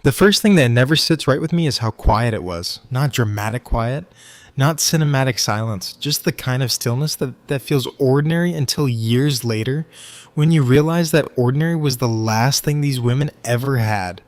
The first thing that never sits right with me is how quiet it was. Not dramatic quiet, not cinematic silence, just the kind of stillness that feels ordinary until years later when you realize that ordinary was the last thing these women ever had.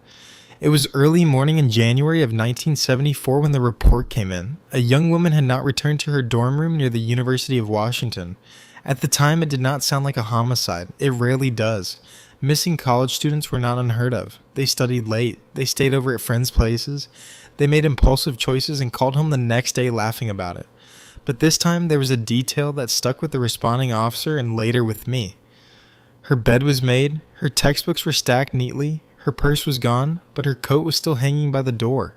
It was early morning in January of 1974 when the report came in. A young woman had not returned to her dorm room near the University of Washington. At the time, it did not sound like a homicide. It rarely does. Missing college students were not unheard of. They studied late. They stayed over at friends' places. They made impulsive choices and called home the next day laughing about it. But this time, there was a detail that stuck with the responding officer and later with me. Her bed was made. Her textbooks were stacked neatly. Her purse was gone, but her coat was still hanging by the door.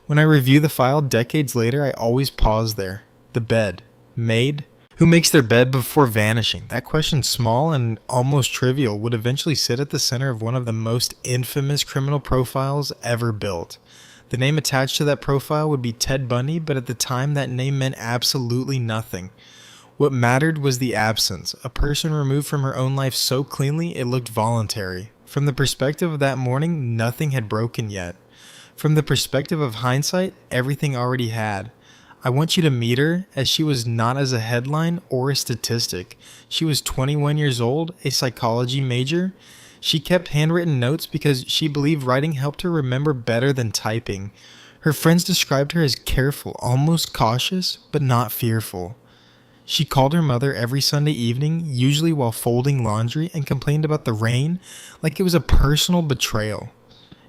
When I review the file decades later, I always pause there. The bed. Made? Who makes their bed before vanishing? That question, small and almost trivial, would eventually sit at the center of one of the most infamous criminal profiles ever built. The name attached to that profile would be Ted Bundy, but at the time that name meant absolutely nothing. What mattered was the absence, a person removed from her own life so cleanly it looked voluntary. From the perspective of that morning, nothing had broken yet. From the perspective of hindsight, everything already had. I want you to meet her, as she was not as a headline or a statistic. She was 21 years old, a psychology major. She kept handwritten notes because she believed writing helped her remember better than typing. Her friends described her as careful, almost cautious, but not fearful. She called her mother every Sunday evening, usually while folding laundry, and complained about the rain like it was a personal betrayal.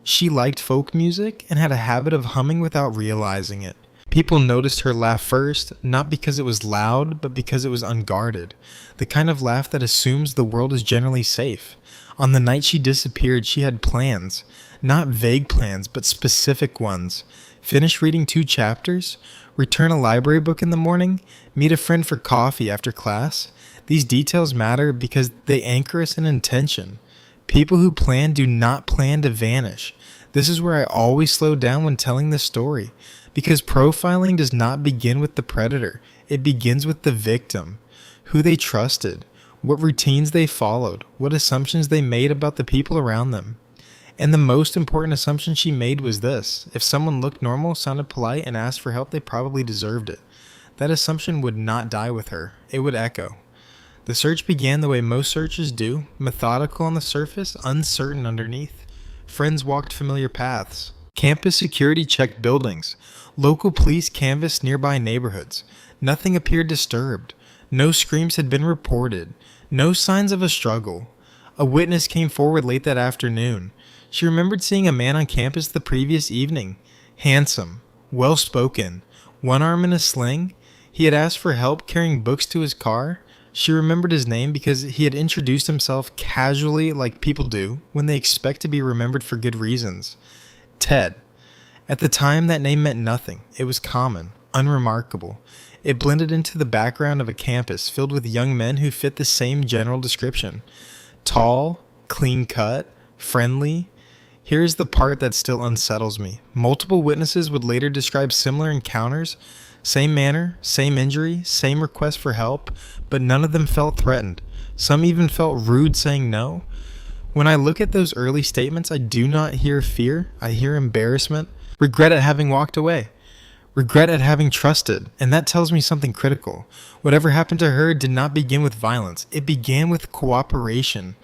She liked folk music and had a habit of humming without realizing it. People noticed her laugh first, not because it was loud, but because it was unguarded. The kind of laugh that assumes the world is generally safe. On the night she disappeared, she had plans. Not vague plans, but specific ones. Finish reading 2 chapters, return a library book in the morning, meet a friend for coffee after class. These details matter because they anchor us in intention. People who plan do not plan to vanish. This is where I always slow down when telling this story. Because profiling does not begin with the predator. It begins with the victim. Who they trusted. What routines they followed. What assumptions they made about the people around them. And the most important assumption she made was this. If someone looked normal, sounded polite, and asked for help, they probably deserved it. That assumption would not die with her. It would echo. The search began the way most searches do. Methodical on the surface, uncertain underneath. Friends walked familiar paths. Campus security checked buildings. Local police canvassed nearby neighborhoods. Nothing appeared disturbed. No screams had been reported. No signs of a struggle. A witness came forward late that afternoon. She remembered seeing a man on campus the previous evening. Handsome. Well-spoken. One arm in a sling. He had asked for help carrying books to his car. She remembered his name because he had introduced himself casually like people do when they expect to be remembered for good reasons. Ted. At the time, that name meant nothing. It was common, unremarkable. It blended into the background of a campus filled with young men who fit the same general description. Tall, clean-cut, friendly. Here's the part that still unsettles me. Multiple witnesses would later describe similar encounters, same manner, same injury, same request for help, but none of them felt threatened. Some even felt rude saying no. When I look at those early statements, I do not hear fear. I hear embarrassment, regret at having walked away, regret at having trusted, and that tells me something critical. Whatever happened to her did not begin with violence. It began with cooperation.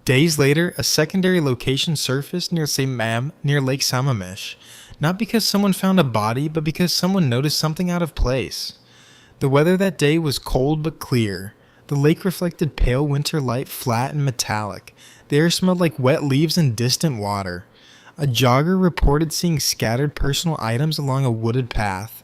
Days later, a secondary location surfaced near Lake Sammamish, not because someone found a body, but because someone noticed something out of place. The weather that day was cold but clear. The lake reflected pale winter light, flat and metallic. The air smelled like wet leaves and distant water. A jogger reported seeing scattered personal items along a wooded path.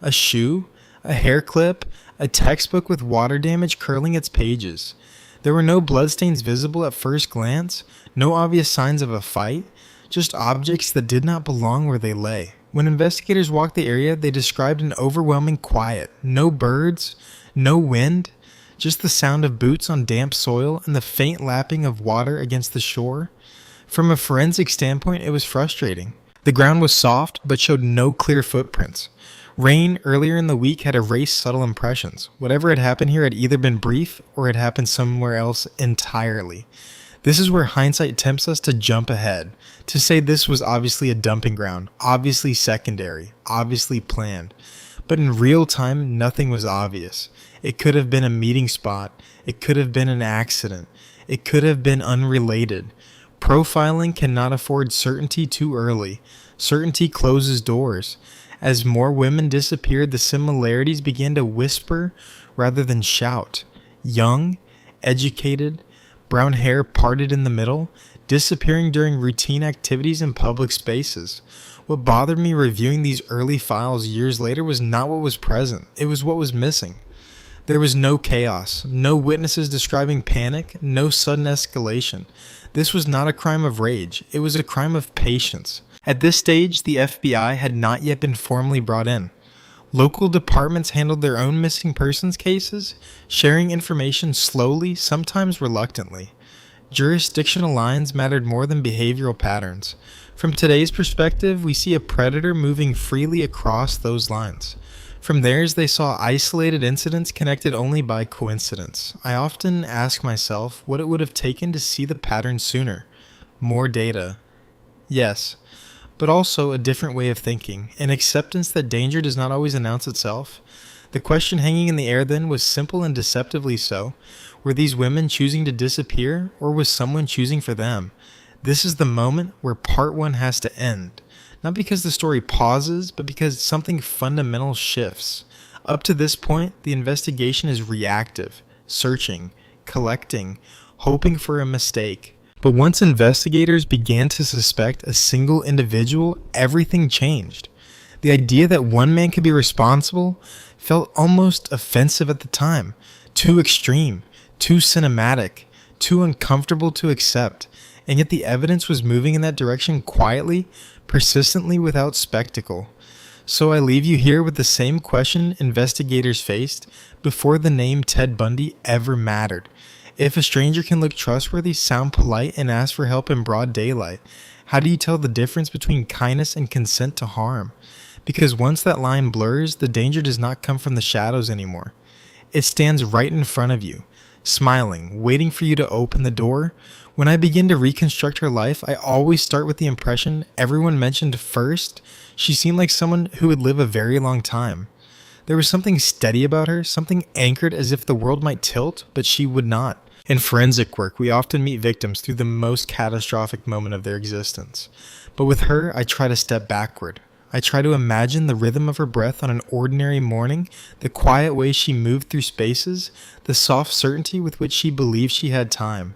A shoe, a hair clip, a textbook with water damage curling its pages. There were no bloodstains visible at first glance, no obvious signs of a fight, just objects that did not belong where they lay. When investigators walked the area, they described an overwhelming quiet. No birds, no wind, just the sound of boots on damp soil and the faint lapping of water against the shore. From a forensic standpoint, it was frustrating. The ground was soft, but showed no clear footprints. Rain earlier in the week had erased subtle impressions. Whatever had happened here had either been brief or had happened somewhere else entirely. This is where hindsight tempts us to jump ahead, to say this was obviously a dumping ground, obviously secondary, obviously planned. But in real time, nothing was obvious. It could have been a meeting spot, it could have been an accident, it could have been unrelated. Profiling cannot afford certainty too early. Certainty closes doors. As more women disappeared, the similarities began to whisper rather than shout. Young, educated, brown hair parted in the middle, disappearing during routine activities in public spaces. What bothered me reviewing these early files years later was not what was present, it was what was missing. There was no chaos, no witnesses describing panic, no sudden escalation. This was not a crime of rage, it was a crime of patience. At this stage, the FBI had not yet been formally brought in. Local departments handled their own missing persons cases, sharing information slowly, sometimes reluctantly. Jurisdictional lines mattered more than behavioral patterns. From today's perspective, we see a predator moving freely across those lines. From theirs, they saw isolated incidents connected only by coincidence. I often ask myself what it would have taken to see the pattern sooner. More data. Yes, but also a different way of thinking, an acceptance that danger does not always announce itself. The question hanging in the air then was simple and deceptively so. Were these women choosing to disappear, or was someone choosing for them? This is the moment where part one has to end. Not because the story pauses, but because something fundamental shifts. Up to this point, the investigation is reactive, searching, collecting, hoping for a mistake. But once investigators began to suspect a single individual, everything changed. The idea that one man could be responsible felt almost offensive at the time, too extreme, too cinematic, too uncomfortable to accept. And yet the evidence was moving in that direction quietly, persistently, without spectacle. So I leave you here with the same question investigators faced before the name Ted Bundy ever mattered. If a stranger can look trustworthy, sound polite, and ask for help in broad daylight, how do you tell the difference between kindness and consent to harm? Because once that line blurs, the danger does not come from the shadows anymore. It stands right in front of you, smiling, waiting for you to open the door. When I begin to reconstruct her life, I always start with the impression everyone mentioned first. She seemed like someone who would live a very long time. There was something steady about her, something anchored as if the world might tilt, but she would not. In forensic work, we often meet victims through the most catastrophic moment of their existence. But with her, I try to step backward. I try to imagine the rhythm of her breath on an ordinary morning, the quiet way she moved through spaces, the soft certainty with which she believed she had time.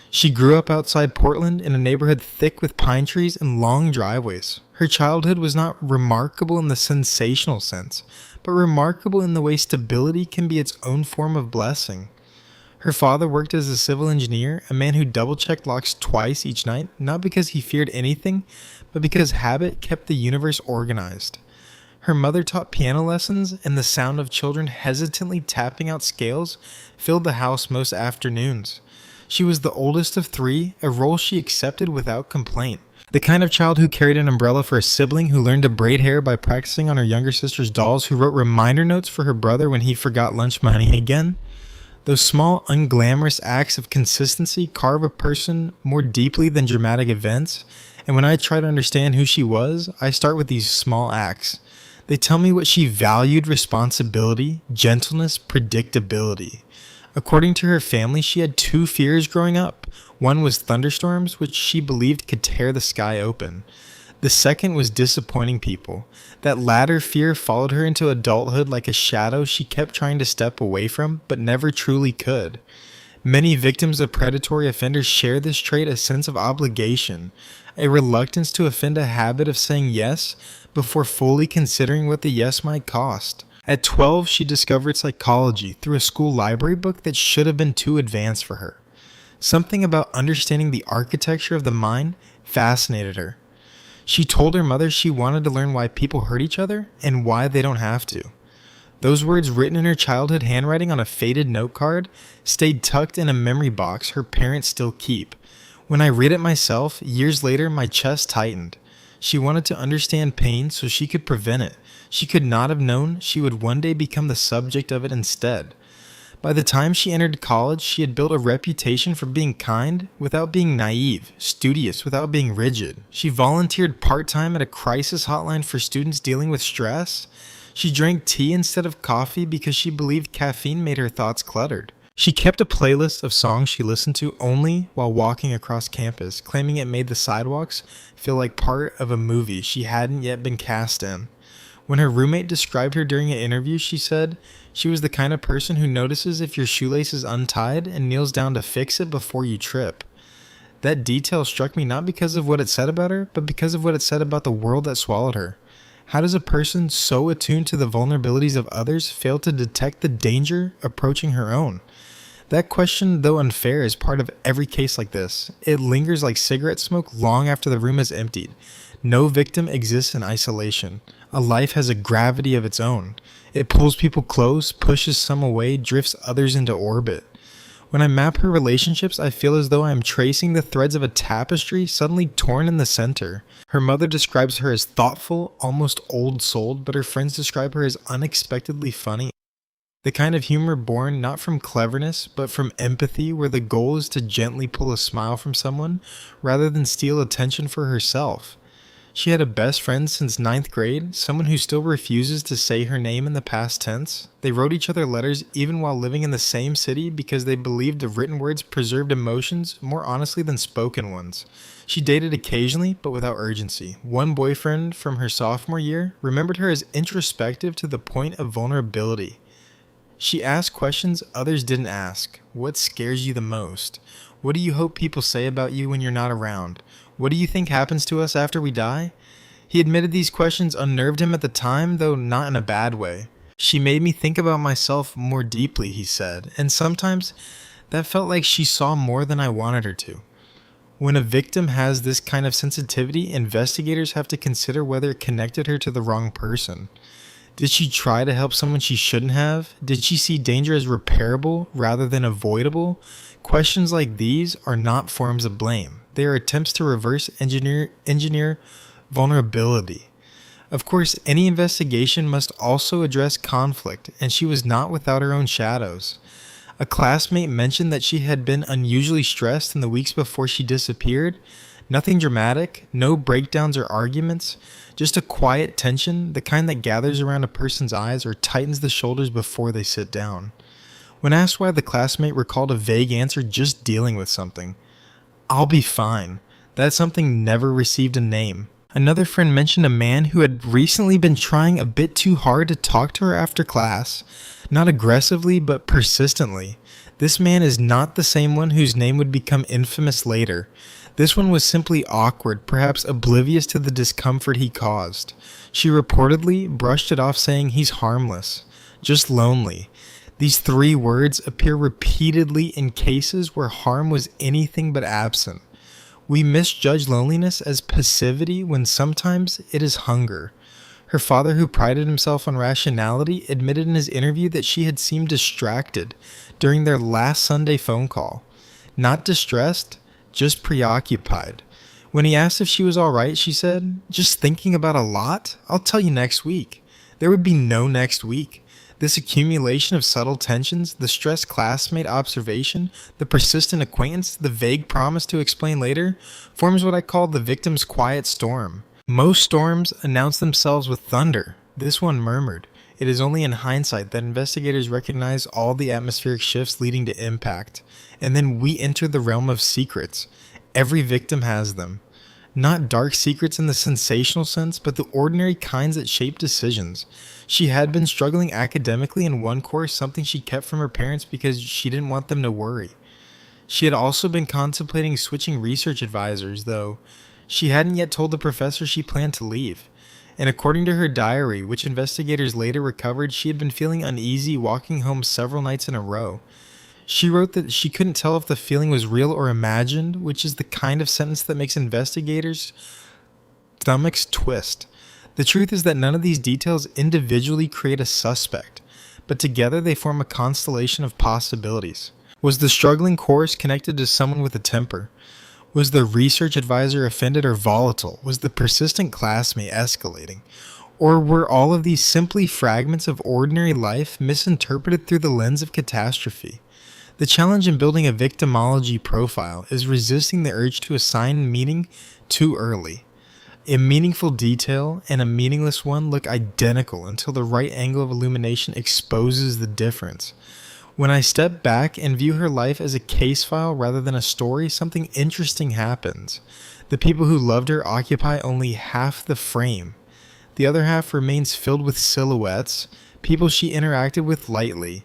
She grew up outside Portland in a neighborhood thick with pine trees and long driveways. Her childhood was not remarkable in the sensational sense, but remarkable in the way stability can be its own form of blessing. Her father worked as a civil engineer, a man who double-checked locks twice each night, not because he feared anything, but because habit kept the universe organized. Her mother taught piano lessons, and the sound of children hesitantly tapping out scales filled the house most afternoons. She was the oldest of three, a role she accepted without complaint. The kind of child who carried an umbrella for a sibling, who learned to braid hair by practicing on her younger sister's dolls, who wrote reminder notes for her brother when he forgot lunch money again. Those small, unglamorous acts of consistency carve a person more deeply than dramatic events, and when I try to understand who she was, I start with these small acts. They tell me what she valued: responsibility, gentleness, predictability. According to her family, she had two fears growing up. One was thunderstorms, which she believed could tear the sky open. The second was disappointing people. That latter fear followed her into adulthood like a shadow she kept trying to step away from, but never truly could. Many victims of predatory offenders share this trait: a sense of obligation, a reluctance to offend, a habit of saying yes before fully considering what the yes might cost. At 12, she discovered psychology through a school library book that should have been too advanced for her. Something about understanding the architecture of the mind fascinated her. She told her mother she wanted to learn why people hurt each other and why they don't have to. Those words, written in her childhood handwriting on a faded note card, stayed tucked in a memory box her parents still keep. When I read it myself, years later, my chest tightened. She wanted to understand pain so she could prevent it. She could not have known she would one day become the subject of it instead. By the time she entered college, she had built a reputation for being kind without being naive, studious without being rigid. She volunteered part-time at a crisis hotline for students dealing with stress. She drank tea instead of coffee because she believed caffeine made her thoughts cluttered. She kept a playlist of songs she listened to only while walking across campus, claiming it made the sidewalks feel like part of a movie she hadn't yet been cast in. When her roommate described her during an interview, she said she was the kind of person who notices if your shoelace is untied and kneels down to fix it before you trip. That detail struck me not because of what it said about her, but because of what it said about the world that swallowed her. How does a person so attuned to the vulnerabilities of others fail to detect the danger approaching her own? That question, though unfair, is part of every case like this. It lingers like cigarette smoke long after the room is emptied. No victim exists in isolation. A life has a gravity of its own. It pulls people close, pushes some away, drifts others into orbit. When I map her relationships, I feel as though I am tracing the threads of a tapestry suddenly torn in the center. Her mother describes her as thoughtful, almost old-souled, but her friends describe her as unexpectedly funny. The kind of humor born not from cleverness, but from empathy, where the goal is to gently pull a smile from someone, rather than steal attention for herself. She had a best friend since 9th grade, someone who still refuses to say her name in the past tense. They wrote each other letters even while living in the same city because they believed the written words preserved emotions more honestly than spoken ones. She dated occasionally, but without urgency. One boyfriend from her sophomore year remembered her as introspective to the point of vulnerability. She asked questions others didn't ask. What scares you the most? What do you hope people say about you when you're not around? What do you think happens to us after we die? He admitted these questions unnerved him at the time, though not in a bad way. She made me think about myself more deeply, he said, and sometimes that felt like she saw more than I wanted her to. When a victim has this kind of sensitivity, investigators have to consider whether it connected her to the wrong person. Did she try to help someone she shouldn't have? Did she see danger as repairable rather than avoidable? Questions like these are not forms of blame. They are attempts to reverse engineer vulnerability. Of course, any investigation must also address conflict, and she was not without her own shadows. A classmate mentioned that she had been unusually stressed in the weeks before she disappeared. Nothing dramatic, no breakdowns or arguments, just a quiet tension, the kind that gathers around a person's eyes or tightens the shoulders before they sit down. When asked why, the classmate recalled a vague answer, just dealing with something. I'll be fine. That something never received a name. Another friend mentioned a man who had recently been trying a bit too hard to talk to her after class. Not aggressively, but persistently. This man is not the same one whose name would become infamous later. This one was simply awkward, perhaps oblivious to the discomfort he caused. She reportedly brushed it off, saying he's harmless, just lonely. These 3 words appear repeatedly in cases where harm was anything but absent. We misjudge loneliness as passivity when sometimes it is hunger. Her father, who prided himself on rationality, admitted in his interview that she had seemed distracted during their last Sunday phone call. Not distressed, just preoccupied. When he asked if she was alright, she said, "Just thinking about a lot? I'll tell you next week." There would be no next week. This accumulation of subtle tensions, the stressed classmate observation, the persistent acquaintance, the vague promise to explain later, forms what I call the victim's quiet storm. Most storms announce themselves with thunder. This one murmured. It is only in hindsight that investigators recognize all the atmospheric shifts leading to impact. And then we enter the realm of secrets. Every victim has them. Not dark secrets in the sensational sense, but the ordinary kinds that shape decisions. She had been struggling academically in one course, something she kept from her parents because she didn't want them to worry. She had also been contemplating switching research advisors, though she hadn't yet told the professor she planned to leave. And according to her diary, which investigators later recovered, she had been feeling uneasy walking home several nights in a row. She wrote that she couldn't tell if the feeling was real or imagined, which is the kind of sentence that makes investigators' stomachs twist. The truth is that none of these details individually create a suspect, but together they form a constellation of possibilities. Was the struggling course connected to someone with a temper? Was the research advisor offended or volatile? Was the persistent classmate escalating? Or were all of these simply fragments of ordinary life misinterpreted through the lens of catastrophe? The challenge in building a victimology profile is resisting the urge to assign meaning too early. A meaningful detail and a meaningless one look identical until the right angle of illumination exposes the difference. When I step back and view her life as a case file rather than a story, something interesting happens. The people who loved her occupy only half the frame. The other half remains filled with silhouettes, people she interacted with lightly,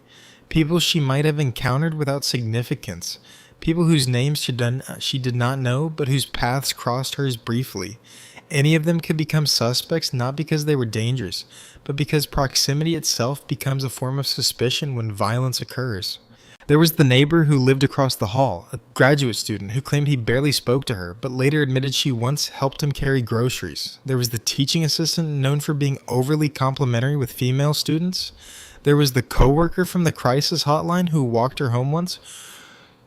people she might have encountered without significance, people whose names she did not know but whose paths crossed hers briefly. Any of them could become suspects not because they were dangerous, but because proximity itself becomes a form of suspicion when violence occurs. There was the neighbor who lived across the hall, a graduate student who claimed he barely spoke to her, but later admitted she once helped him carry groceries. There was the teaching assistant known for being overly complimentary with female students. There was the coworker from the crisis hotline who walked her home once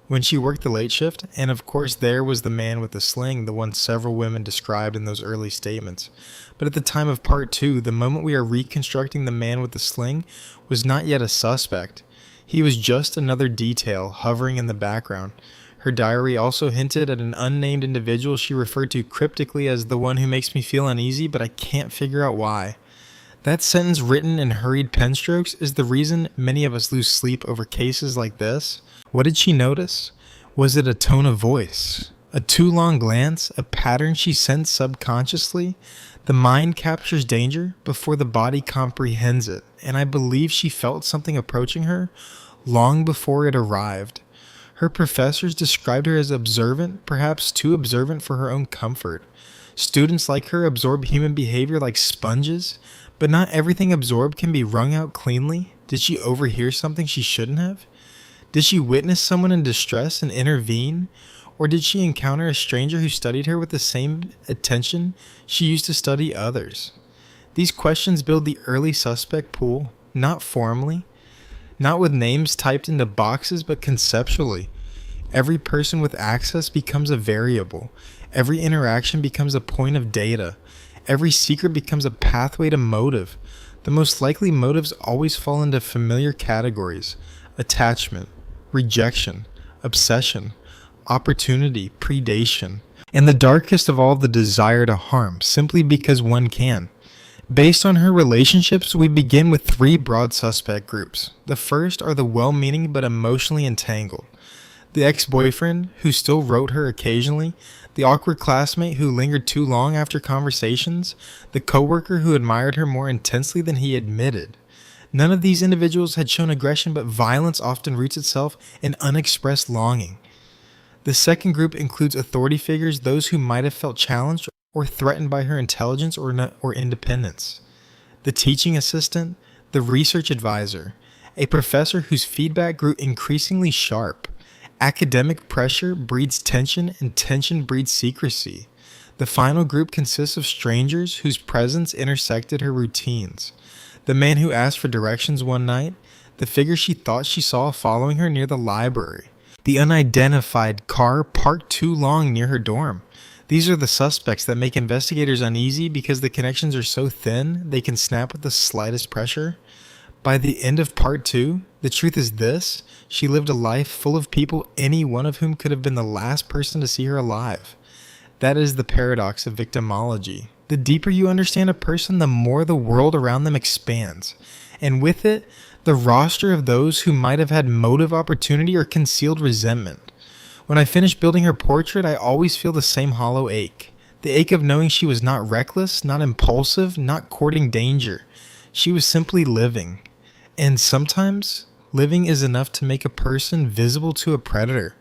when she worked the late shift, and of course there was the man with the sling, the one several women described in those early statements. But at the time of part 2, the moment we are reconstructing the man with the sling was not yet a suspect. He was just another detail hovering in the background. Her diary also hinted at an unnamed individual she referred to cryptically as the one who makes me feel uneasy, but I can't figure out why. That sentence written in hurried pen strokes is the reason many of us lose sleep over cases like this. What did she notice? Was it a tone of voice? A too long glance? A pattern she sensed subconsciously? The mind captures danger before the body comprehends it, and I believe she felt something approaching her long before it arrived. Her professors described her as observant, perhaps too observant for her own comfort. Students like her absorb human behavior like sponges, but not everything absorbed can be wrung out cleanly. Did she overhear something she shouldn't have? Did she witness someone in distress and intervene? Or did she encounter a stranger who studied her with the same attention she used to study others? These questions build the early suspect pool, not formally, not with names typed into boxes, but conceptually. Every person with access becomes a variable. Every interaction becomes a point of data. Every secret becomes a pathway to motive. The most likely motives always fall into familiar categories: attachment, rejection, obsession, opportunity, predation, and the darkest of all, the desire to harm, simply because one can. Based on her relationships, we begin with 3 broad suspect groups. The first are the well-meaning but emotionally entangled. The ex-boyfriend, who still wrote her occasionally, the awkward classmate who lingered too long after conversations, the coworker who admired her more intensely than he admitted. None of these individuals had shown aggression, but violence often roots itself in unexpressed longing. The second group includes authority figures, those who might have felt challenged or threatened by her intelligence or independence. The teaching assistant, the research advisor, a professor whose feedback grew increasingly sharp. Academic pressure breeds tension, and tension breeds secrecy. The final group consists of strangers whose presence intersected her routines. The man who asked for directions one night, the figure she thought she saw following her near the library, the unidentified car parked too long near her dorm. These are the suspects that make investigators uneasy because the connections are so thin they can snap with the slightest pressure. By the end of part 2, the truth is this: she lived a life full of people, any one of whom could have been the last person to see her alive. That is the paradox of victimology. The deeper you understand a person, the more the world around them expands, and with it, the roster of those who might have had motive, opportunity, or concealed resentment. When I finish building her portrait, I always feel the same hollow ache. The ache of knowing she was not reckless, not impulsive, not courting danger. She was simply living. And sometimes, living is enough to make a person visible to a predator.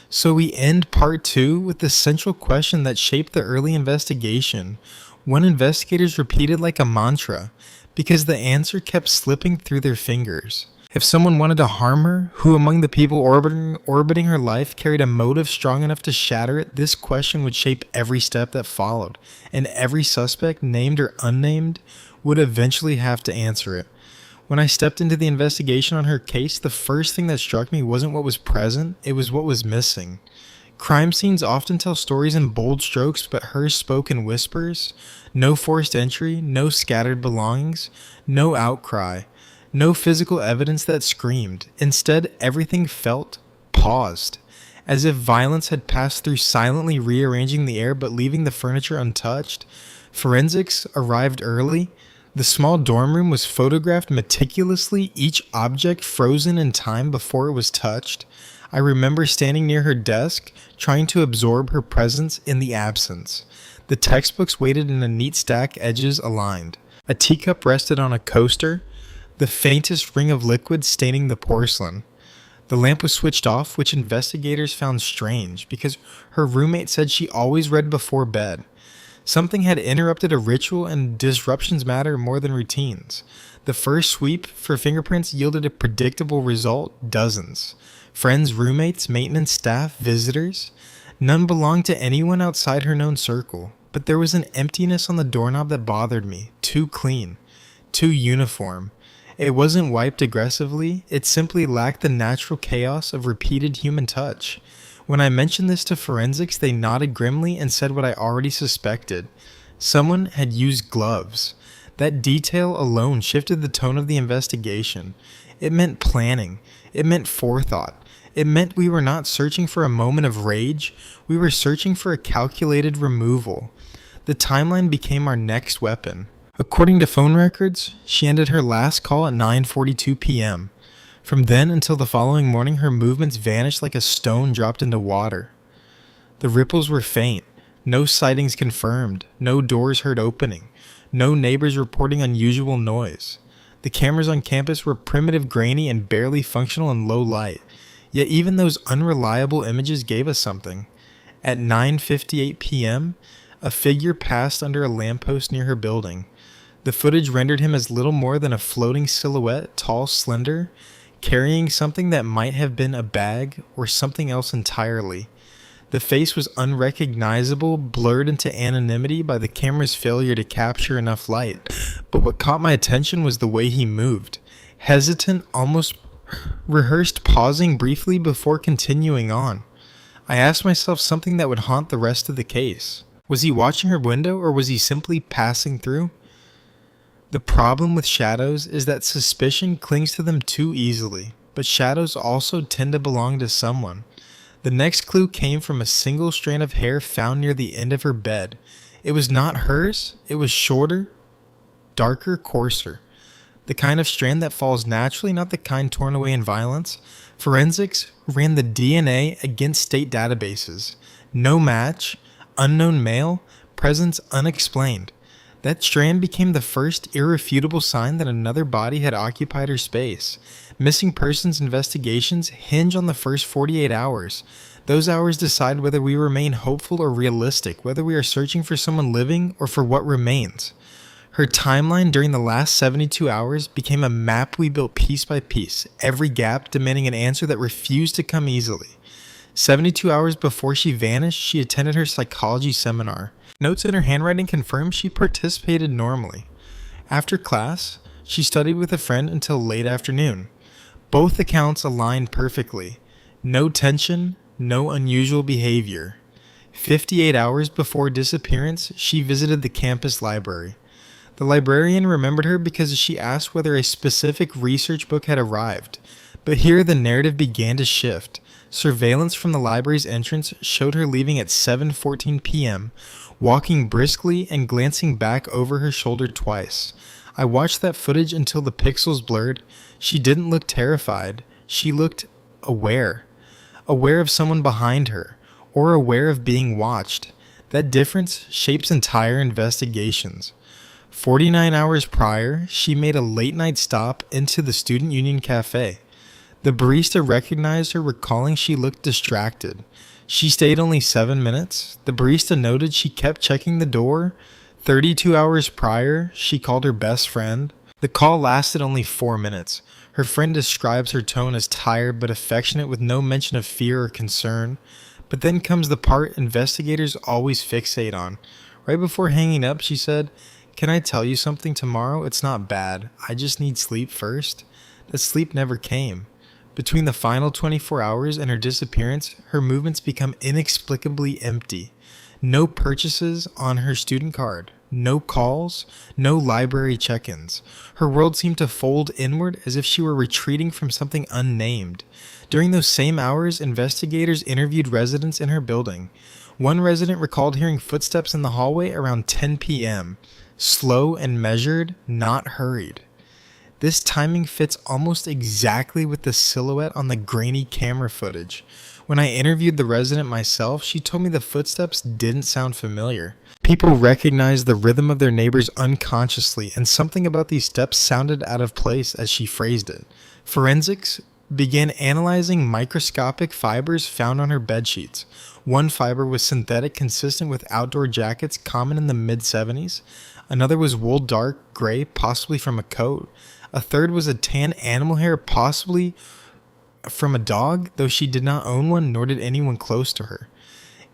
So we end part 2 with the central question that shaped the early investigation, one investigators repeated like a mantra, because the answer kept slipping through their fingers. If someone wanted to harm her, who among the people orbiting her life carried a motive strong enough to shatter it? This question would shape every step that followed, and every suspect, named or unnamed, would eventually have to answer it. When I stepped into the investigation on her case, the first thing that struck me wasn't what was present, it was what was missing. Crime scenes often tell stories in bold strokes, but hers spoke in whispers. No forced entry, no scattered belongings, no outcry, no physical evidence that screamed. Instead, everything felt paused, as if violence had passed through, silently rearranging the air but leaving the furniture untouched. Forensics arrived early. The small dorm room was photographed meticulously, each object frozen in time before it was touched. I remember standing near her desk, trying to absorb her presence in the absence. The textbooks waited in a neat stack, edges aligned. A teacup rested on a coaster, the faintest ring of liquid staining the porcelain. The lamp was switched off, which investigators found strange, because her roommate said she always read before bed. Something had interrupted a ritual, and disruptions matter more than routines. The first sweep for fingerprints yielded a predictable result: dozens. Friends, roommates, maintenance staff, visitors. None belonged to anyone outside her known circle. But there was an emptiness on the doorknob that bothered me. Too clean. Too uniform. It wasn't wiped aggressively, it simply lacked the natural chaos of repeated human touch. When I mentioned this to forensics, they nodded grimly and said what I already suspected. Someone had used gloves. That detail alone shifted the tone of the investigation. It meant planning. It meant forethought. It meant we were not searching for a moment of rage. We were searching for a calculated removal. The timeline became our next weapon. According to phone records, she ended her last call at 9:42 p.m. From then until the following morning, her movements vanished like a stone dropped into water. The ripples were faint. No sightings confirmed. No doors heard opening. No neighbors reporting unusual noise. The cameras on campus were primitive, grainy, and barely functional in low light. Yet even those unreliable images gave us something. At 9:58 p.m., a figure passed under a lamppost near her building. The footage rendered him as little more than a floating silhouette, tall, slender, carrying something that might have been a bag or something else entirely. The face was unrecognizable, blurred into anonymity by the camera's failure to capture enough light. But what caught my attention was the way he moved. Hesitant, almost rehearsed, pausing briefly before continuing on. I asked myself something that would haunt the rest of the case. Was he watching her window, or was he simply passing through? The problem with shadows is that suspicion clings to them too easily, but shadows also tend to belong to someone. The next clue came from a single strand of hair found near the end of her bed. It was not hers, it was shorter, darker, coarser. The kind of strand that falls naturally, not the kind torn away in violence. Forensics ran the DNA against state databases. No match, unknown male, presence unexplained. That strand became the first irrefutable sign that another body had occupied her space. Missing persons investigations hinge on the first 48 hours. Those hours decide whether we remain hopeful or realistic, whether we are searching for someone living or for what remains. Her timeline during the last 72 hours became a map we built piece by piece, every gap demanding an answer that refused to come easily. 72 hours before she vanished, she attended her psychology seminar. Notes in her handwriting confirmed she participated normally. After class, she studied with a friend until late afternoon. Both accounts aligned perfectly. No tension, no unusual behavior. 58 hours before disappearance, she visited the campus library. The librarian remembered her because she asked whether a specific research book had arrived. But here the narrative began to shift. Surveillance from the library's entrance showed her leaving at 7:14 p.m., walking briskly and glancing back over her shoulder twice. I watched that footage until the pixels blurred. She didn't look terrified. She looked aware. Aware of someone behind her, or aware of being watched. That difference shapes entire investigations. 49 hours prior, she made a late-night stop into the Student Union Cafe. The barista recognized her, recalling she looked distracted. She stayed only 7 minutes. The barista noted she kept checking the door. 32 hours prior, she called her best friend. The call lasted only 4 minutes. Her friend describes her tone as tired but affectionate, with no mention of fear or concern. But then comes the part investigators always fixate on. Right before hanging up, she said, "Can I tell you something tomorrow? It's not bad. I just need sleep first." That sleep never came. Between the final 24 hours and her disappearance, her movements become inexplicably empty. No purchases on her student card, no calls, no library check-ins. Her world seemed to fold inward as if she were retreating from something unnamed. During those same hours, investigators interviewed residents in her building. One resident recalled hearing footsteps in the hallway around 10 p.m. Slow and measured, not hurried. This timing fits almost exactly with the silhouette on the grainy camera footage. When I interviewed the resident myself, she told me the footsteps didn't sound familiar. People recognized the rhythm of their neighbors unconsciously, and something about these steps sounded out of place, as she phrased it. Forensics began analyzing microscopic fibers found on her bedsheets. One fiber was synthetic, consistent with outdoor jackets common in the mid-70s. Another was wool dark gray, possibly from a coat. A third was a tan animal hair, possibly from a dog, though she did not own one, nor did anyone close to her.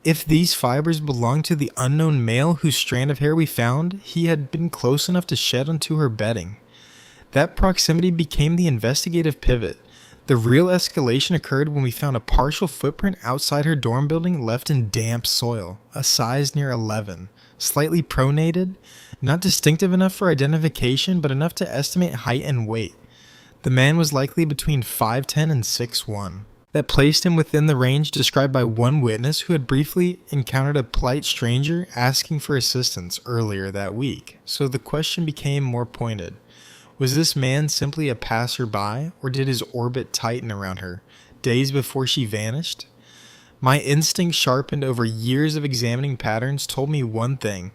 If these fibers belonged to the unknown male whose strand of hair we found, he had been close enough to shed onto her bedding. That proximity became the investigative pivot. The real escalation occurred when we found a partial footprint outside her dorm building left in damp soil, a size near 11, slightly pronated, not distinctive enough for identification, but enough to estimate height and weight. The man was likely between 5'10" and 6'1". That placed him within the range described by one witness who had briefly encountered a polite stranger asking for assistance earlier that week. So the question became more pointed. Was this man simply a passerby, or did his orbit tighten around her, days before she vanished? My instinct, sharpened over years of examining patterns, told me one thing.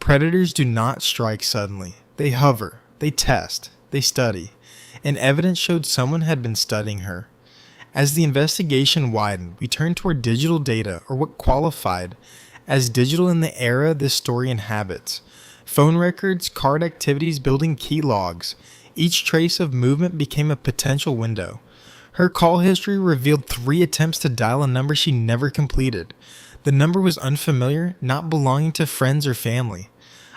Predators do not strike suddenly. They hover, they test, they study. And evidence showed someone had been studying her. As the investigation widened, we turned toward digital data, or what qualified as digital in the era this story inhabits. Phone records, card activities, building key logs. Each trace of movement became a potential window. Her call history revealed 3 attempts to dial a number she never completed. The number was unfamiliar, not belonging to friends or family.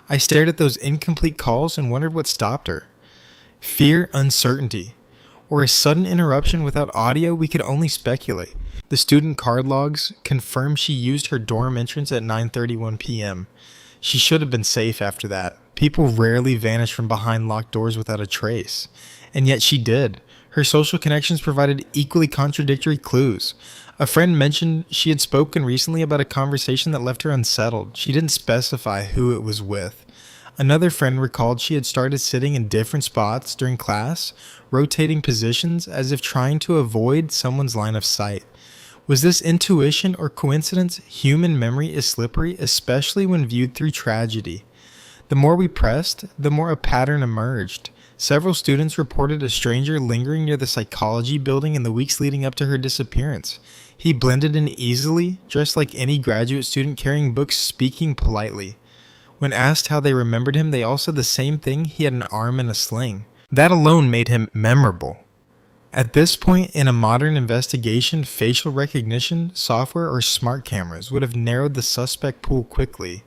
I stared at those incomplete calls and wondered what stopped her. Fear, uncertainty, or a sudden interruption without audio. We could only speculate. The student card logs confirmed she used her dorm entrance at 9:31 p.m. She should have been safe after that. People rarely vanish from behind locked doors without a trace. And yet she did. Her social connections provided equally contradictory clues. A friend mentioned she had spoken recently about a conversation that left her unsettled. She didn't specify who it was with. Another friend recalled she had started sitting in different spots during class, rotating positions as if trying to avoid someone's line of sight. Was this intuition or coincidence? Human memory is slippery, especially when viewed through tragedy. The more we pressed, the more a pattern emerged. Several students reported a stranger lingering near the psychology building in the weeks leading up to her disappearance. He blended in easily, dressed like any graduate student, carrying books, speaking politely. When asked how they remembered him, they all said the same thing: he had an arm in a sling. That alone made him memorable. At this point in a modern investigation, facial recognition software or smart cameras would have narrowed the suspect pool quickly.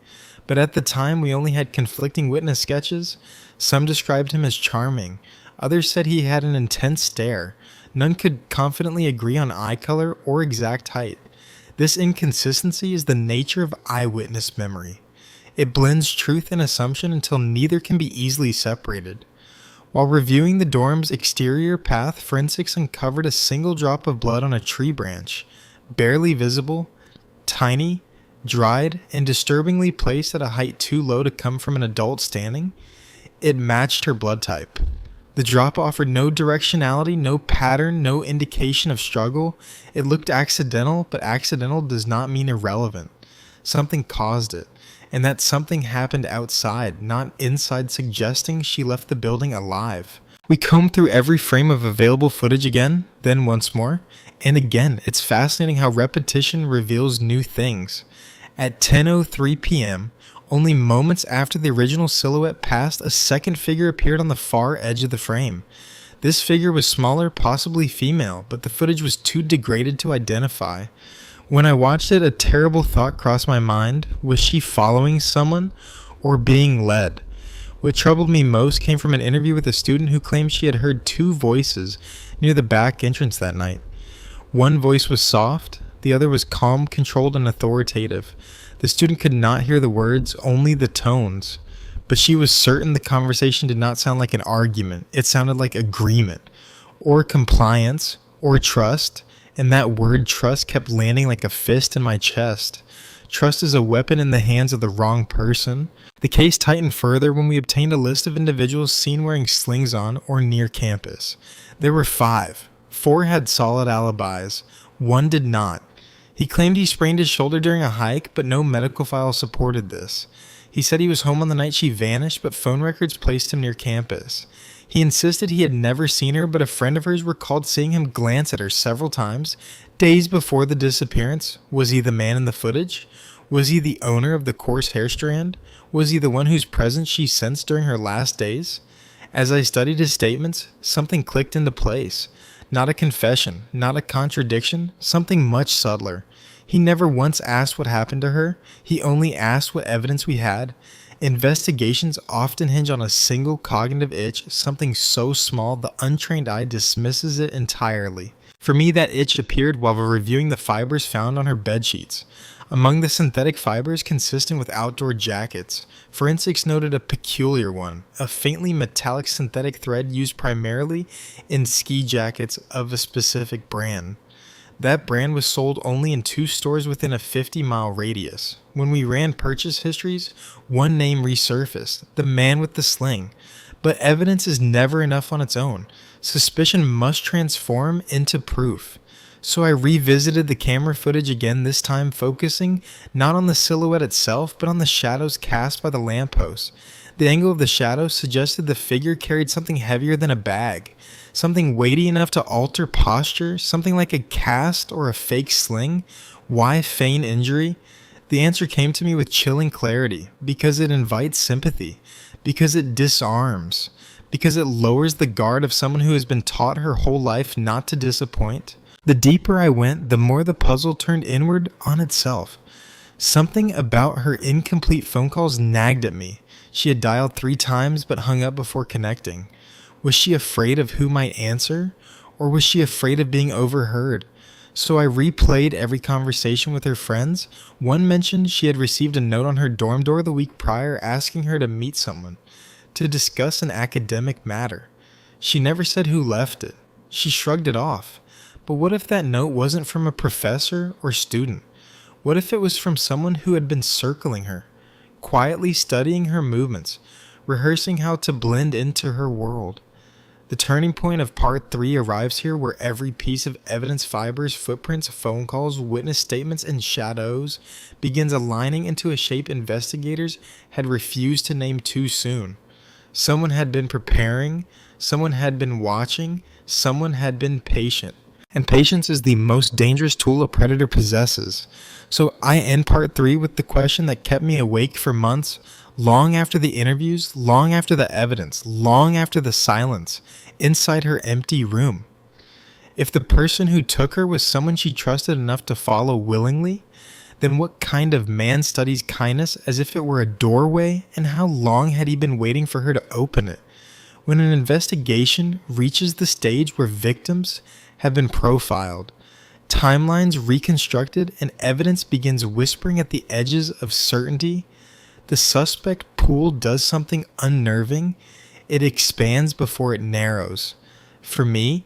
But at the time, we only had conflicting witness sketches. Some described him as charming. Others said he had an intense stare. None could confidently agree on eye color or exact height. This inconsistency is the nature of eyewitness memory. It blends truth and assumption until neither can be easily separated. While reviewing the dorm's exterior path, forensics uncovered a single drop of blood on a tree branch, barely visible, tiny, dried, and disturbingly placed at a height too low to come from an adult standing. It matched her blood type. The drop offered no directionality, no pattern, no indication of struggle. It looked accidental, but accidental does not mean irrelevant. Something caused it. And that something happened outside, not inside, suggesting she left the building alive. We combed through every frame of available footage again, then once more, and again. It's fascinating how repetition reveals new things. At 10:03 p.m., only moments after the original silhouette passed, a second figure appeared on the far edge of the frame. This figure was smaller, possibly female, but the footage was too degraded to identify. When I watched it, a terrible thought crossed my mind. Was she following someone or being led? What troubled me most came from an interview with a student who claimed she had heard two voices near the back entrance that night. One voice was soft, the other was calm, controlled, and authoritative. The student could not hear the words, only the tones. But she was certain the conversation did not sound like an argument. It sounded like agreement, or compliance, or trust, and that word trust kept landing like a fist in my chest. Trust is a weapon in the hands of the wrong person. The case tightened further when we obtained a list of individuals seen wearing slings on or near campus. There were 5. 4 had solid alibis. 1 did not. He claimed he sprained his shoulder during a hike, but no medical file supported this. He said he was home on the night she vanished, but phone records placed him near campus. He insisted he had never seen her, but a friend of hers recalled seeing him glance at her several times days before the disappearance. Was he the man in the footage? Was he the owner of the coarse hair strand? Was he the one whose presence she sensed during her last days? As I studied his statements, something clicked into place. Not a confession, not a contradiction, something much subtler. He never once asked what happened to her. He only asked what evidence we had. Investigations often hinge on a single cognitive itch, something so small the untrained eye dismisses it entirely. For me, that itch appeared while reviewing the fibers found on her bedsheets. Among the synthetic fibers consistent with outdoor jackets, forensics noted a peculiar one, a faintly metallic synthetic thread used primarily in ski jackets of a specific brand. That brand was sold only in 2 stores within a 50-mile radius. When we ran purchase histories, one name resurfaced, the man with the sling. But evidence is never enough on its own. Suspicion must transform into proof. So I revisited the camera footage again, this time focusing not on the silhouette itself, but on the shadows cast by the lamppost. The angle of the shadow suggested the figure carried something heavier than a bag, something weighty enough to alter posture, something like a cast or a fake sling. Why feign injury? The answer came to me with chilling clarity, because it invites sympathy, because it disarms, because it lowers the guard of someone who has been taught her whole life not to disappoint. The deeper I went, the more the puzzle turned inward on itself. Something about her incomplete phone calls nagged at me. She had dialed 3 times but hung up before connecting. Was she afraid of who might answer? Or was she afraid of being overheard? So I replayed every conversation with her friends. One mentioned she had received a note on her dorm door the week prior asking her to meet someone, to discuss an academic matter. She never said who left it. She shrugged it off. But what if that note wasn't from a professor or student? What if it was from someone who had been circling her, quietly studying her movements, rehearsing how to blend into her world? The turning point of part 3 arrives here, where every piece of evidence, fibers, footprints, phone calls, witness statements, and shadows begins aligning into a shape investigators had refused to name too soon. Someone had been preparing, someone had been watching, someone had been patient. And patience is the most dangerous tool a predator possesses. So I end part 3 with the question that kept me awake for months, long after the interviews, long after the evidence, long after the silence, inside her empty room. If the person who took her was someone she trusted enough to follow willingly, then what kind of man studies kindness as if it were a doorway, and how long had he been waiting for her to open it? When an investigation reaches the stage where victims have been profiled, timelines reconstructed, and evidence begins whispering at the edges of certainty, the suspect pool does something unnerving. It expands before it narrows. For me,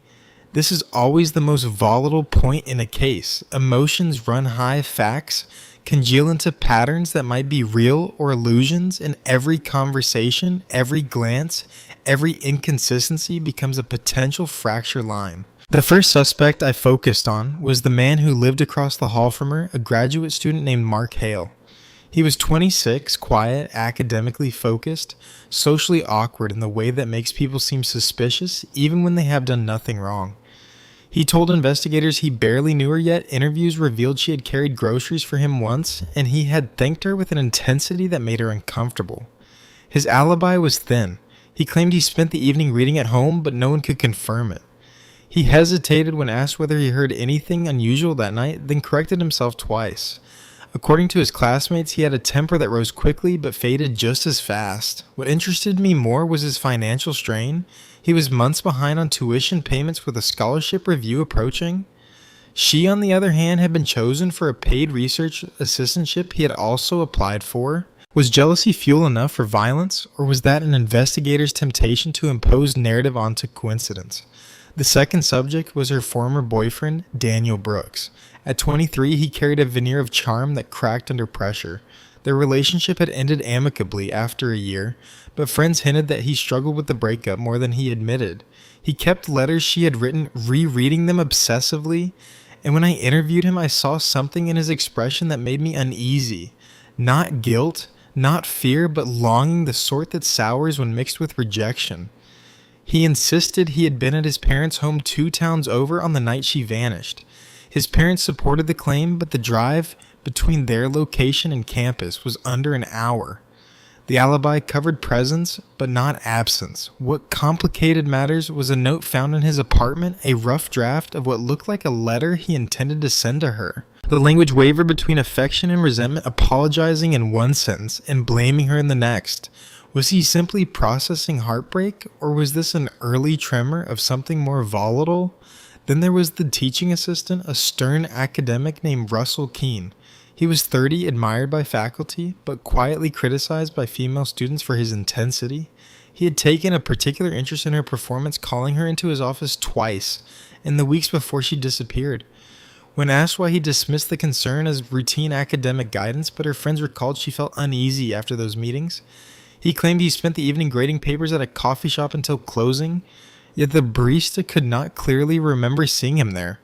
this is always the most volatile point in a case. Emotions run high, facts congeal into patterns that might be real or illusions, and every conversation, every glance, every inconsistency becomes a potential fracture line. The first suspect I focused on was the man who lived across the hall from her, a graduate student named Mark Hale. He was 26, quiet, academically focused, socially awkward in the way that makes people seem suspicious even when they have done nothing wrong. He told investigators he barely knew her yet. Interviews revealed she had carried groceries for him once, and he had thanked her with an intensity that made her uncomfortable. His alibi was thin. He claimed he spent the evening reading at home, but no one could confirm it. He hesitated when asked whether he heard anything unusual that night, then corrected himself twice. According to his classmates, he had a temper that rose quickly but faded just as fast. What interested me more was his financial strain. He was months behind on tuition payments with a scholarship review approaching. She, on the other hand, had been chosen for a paid research assistantship he had also applied for. Was jealousy fuel enough for violence, or was that an investigator's temptation to impose narrative onto coincidence? The second subject was her former boyfriend, Daniel Brooks. At 23, he carried a veneer of charm that cracked under pressure. Their relationship had ended amicably after a year, but friends hinted that he struggled with the breakup more than he admitted. He kept letters she had written, rereading them obsessively, and when I interviewed him, I saw something in his expression that made me uneasy. Not guilt, not fear, but longing, the sort that sours when mixed with rejection. He insisted he had been at his parents' home 2 towns over on the night she vanished. His parents supported the claim, but the drive between their location and campus was under an hour. The alibi covered presence, but not absence. What complicated matters was a note found in his apartment, a rough draft of what looked like a letter he intended to send to her. The language wavered between affection and resentment, apologizing in one sentence and blaming her in the next. Was he simply processing heartbreak, or was this an early tremor of something more volatile? Then there was the teaching assistant, a stern academic named Russell Keene. He was 30, admired by faculty, but quietly criticized by female students for his intensity. He had taken a particular interest in her performance, calling her into his office twice in the weeks before she disappeared. When asked why he dismissed the concern as routine academic guidance, but her friends recalled she felt uneasy after those meetings, he claimed he spent the evening grading papers at a coffee shop until closing, yet the barista could not clearly remember seeing him there.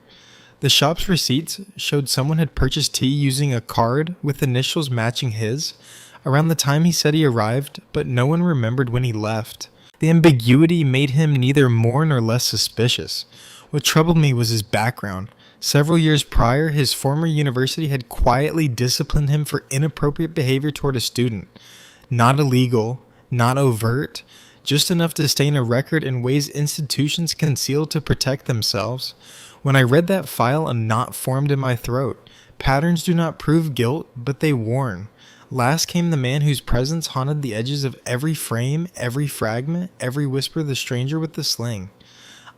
The shop's receipts showed someone had purchased tea using a card with initials matching his around the time he said he arrived, but no one remembered when he left. The ambiguity made him neither more nor less suspicious. What troubled me was his background. Several years prior, his former university had quietly disciplined him for inappropriate behavior toward a student. Not illegal, not overt, just enough to stain a record in ways institutions conceal to protect themselves. When I read that file, a knot formed in my throat. Patterns do not prove guilt, but they warn. Last came the man whose presence haunted the edges of every frame, every fragment, every whisper of the stranger with the sling.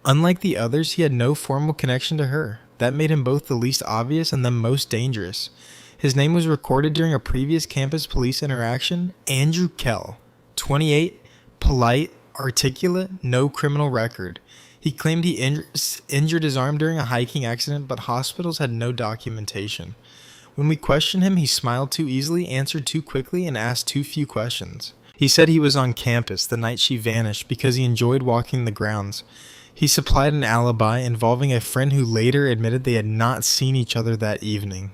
Unlike the others, he had no formal connection to her. That made him both the least obvious and the most dangerous. His name was recorded during a previous campus police interaction, Andrew Kell, 28, polite, articulate, no criminal record. He claimed he injured his arm during a hiking accident, but hospitals had no documentation. When we questioned him, he smiled too easily, answered too quickly, and asked too few questions. He said he was on campus the night she vanished because he enjoyed walking the grounds. He supplied an alibi involving a friend who later admitted they had not seen each other that evening.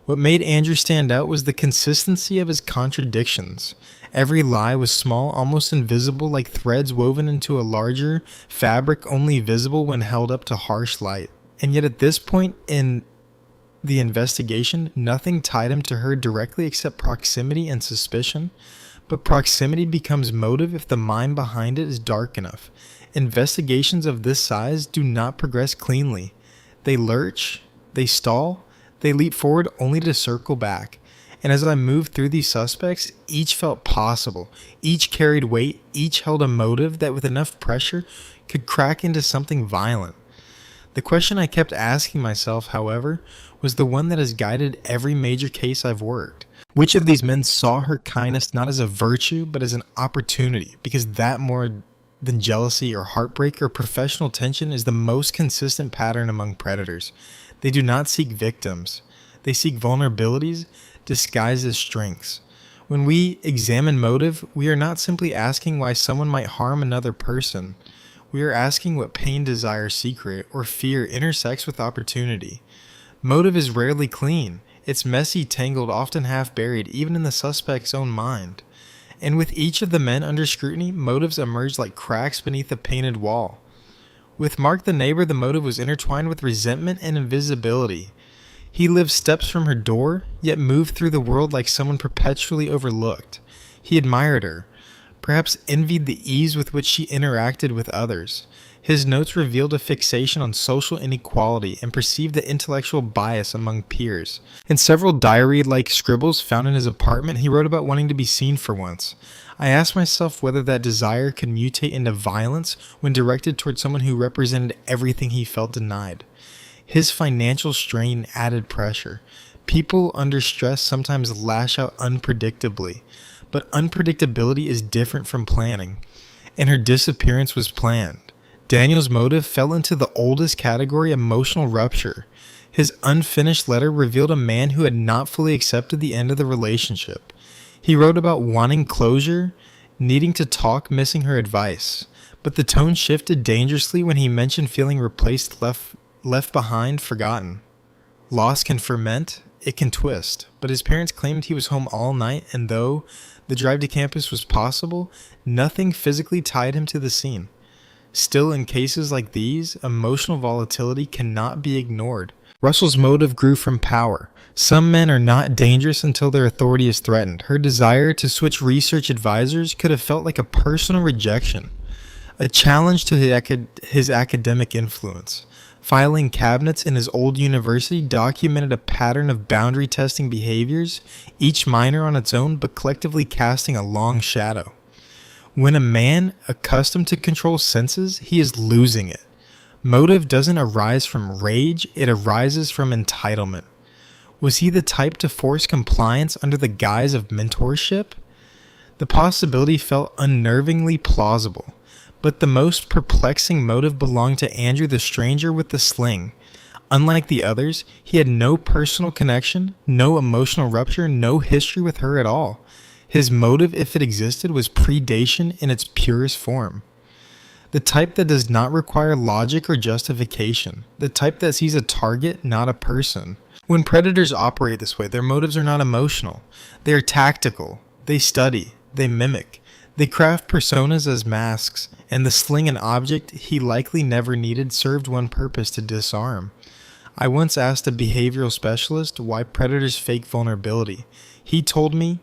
What made Andrew stand out was the consistency of his contradictions. Every lie was small, almost invisible, like threads woven into a larger fabric only visible when held up to harsh light. And yet at this point in the investigation, nothing tied him to her directly except proximity and suspicion. But proximity becomes motive if the mind behind it is dark enough. Investigations of this size do not progress cleanly. They lurch, they stall, they leap forward only to circle back. And as I moved through these suspects, each felt possible. Each carried weight, each held a motive that with enough pressure could crack into something violent. The question I kept asking myself, however, was the one that has guided every major case I've worked. Which of these men saw her kindness not as a virtue, but as an opportunity? Because that more than jealousy or heartbreak or professional tension is the most consistent pattern among predators. They do not seek victims. They seek vulnerabilities disguised as strengths. When we examine motive, we are not simply asking why someone might harm another person. We are asking what pain, desire, secret, or fear intersects with opportunity. Motive is rarely clean. It's messy, tangled, often half-buried, even in the suspect's own mind. And with each of the men under scrutiny, motives emerged like cracks beneath a painted wall. With Mark the neighbor, the motive was intertwined with resentment and invisibility. He lived steps from her door, yet moved through the world like someone perpetually overlooked. He admired her, perhaps envied the ease with which she interacted with others. His notes revealed a fixation on social inequality and perceived the intellectual bias among peers. In several diary-like scribbles found in his apartment, he wrote about wanting to be seen for once. I asked myself whether that desire could mutate into violence when directed toward someone who represented everything he felt denied. His financial strain added pressure. People under stress sometimes lash out unpredictably, but unpredictability is different from planning, and her disappearance was planned. Daniel's motive fell into the oldest category, emotional rupture. His unfinished letter revealed a man who had not fully accepted the end of the relationship. He wrote about wanting closure, needing to talk, missing her advice. But the tone shifted dangerously when he mentioned feeling replaced, left behind, forgotten. Loss can ferment, it can twist, but his parents claimed he was home all night, and though the drive to campus was possible, nothing physically tied him to the scene. Still, in cases like these, emotional volatility cannot be ignored. Russell's motive grew from power. Some men are not dangerous until their authority is threatened. Her desire to switch research advisors could have felt like a personal rejection, a challenge to his academic influence. Filing cabinets in his old university documented a pattern of boundary testing behaviors, each minor on its own but collectively casting a long shadow. When a man accustomed to control senses, he is losing it. Motive doesn't arise from rage, it arises from entitlement. Was he the type to force compliance under the guise of mentorship? The possibility felt unnervingly plausible, but the most perplexing motive belonged to Andrew, the stranger with the sling. Unlike the others, he had no personal connection, no emotional rupture, no history with her at all. His motive, if it existed, was predation in its purest form. The type that does not require logic or justification. The type that sees a target, not a person. When predators operate this way, their motives are not emotional. They are tactical. They study. They mimic. They craft personas as masks, and the sling, an object he likely never needed, served one purpose: to disarm. I once asked a behavioral specialist why predators fake vulnerability. He told me,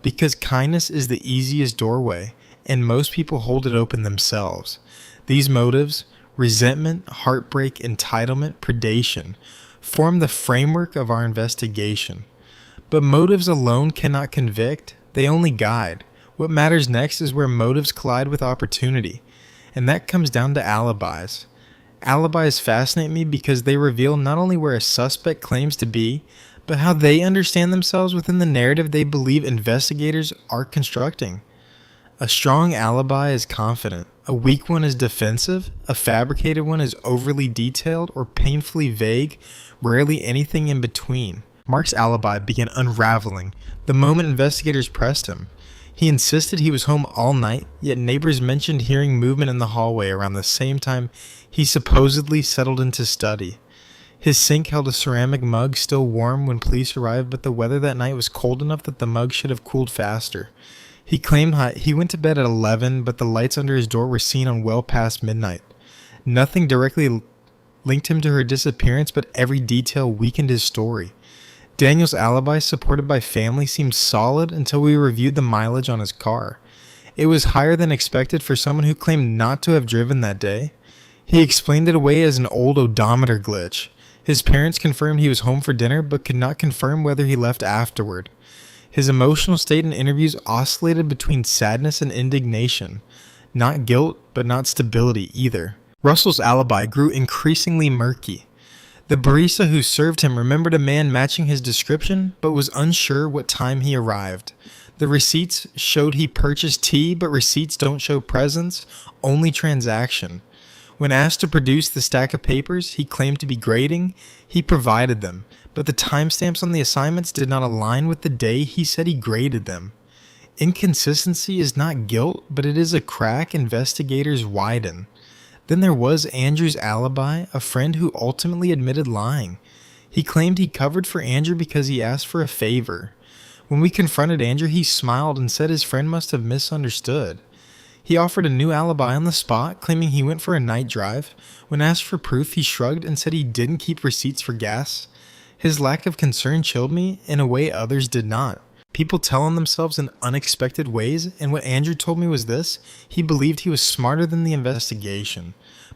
because kindness is the easiest doorway, and most people hold it open themselves. These motives, resentment, heartbreak, entitlement, predation, form the framework of our investigation. But motives alone cannot convict, they only guide. What matters next is where motives collide with opportunity, and that comes down to alibis. Alibis fascinate me because they reveal not only where a suspect claims to be, but how they understand themselves within the narrative they believe investigators are constructing. A strong alibi is confident, a weak one is defensive, a fabricated one is overly detailed or painfully vague, rarely anything in between. Mark's alibi began unraveling the moment investigators pressed him. He insisted he was home all night, yet neighbors mentioned hearing movement in the hallway around the same time he supposedly settled into study. His sink held a ceramic mug still warm when police arrived, but the weather that night was cold enough that the mug should have cooled faster. He claimed he went to bed at 11, but the lights under his door were seen on well past midnight. Nothing directly linked him to her disappearance, but every detail weakened his story. Daniel's alibi, supported by family, seemed solid until we reviewed the mileage on his car. It was higher than expected for someone who claimed not to have driven that day. He explained it away as an old odometer glitch. His parents confirmed he was home for dinner, but could not confirm whether he left afterward. His emotional state in interviews oscillated between sadness and indignation. Not guilt, but not stability either. Russell's alibi grew increasingly murky. The barista who served him remembered a man matching his description, but was unsure what time he arrived. The receipts showed he purchased tea, but receipts don't show presence, only transaction. When asked to produce the stack of papers he claimed to be grading, he provided them, but the timestamps on the assignments did not align with the day he said he graded them. Inconsistency is not guilt, but it is a crack investigators widen. Then there was Andrew's alibi, a friend who ultimately admitted lying. He claimed he covered for Andrew because he asked for a favor. When we confronted Andrew, he smiled and said his friend must have misunderstood. He offered a new alibi on the spot, claiming he went for a night drive. When asked for proof, he shrugged and said he didn't keep receipts for gas. His lack of concern chilled me in a way others did not. People tell on themselves in unexpected ways, and what Andrew told me was this: he believed he was smarter than the investigation.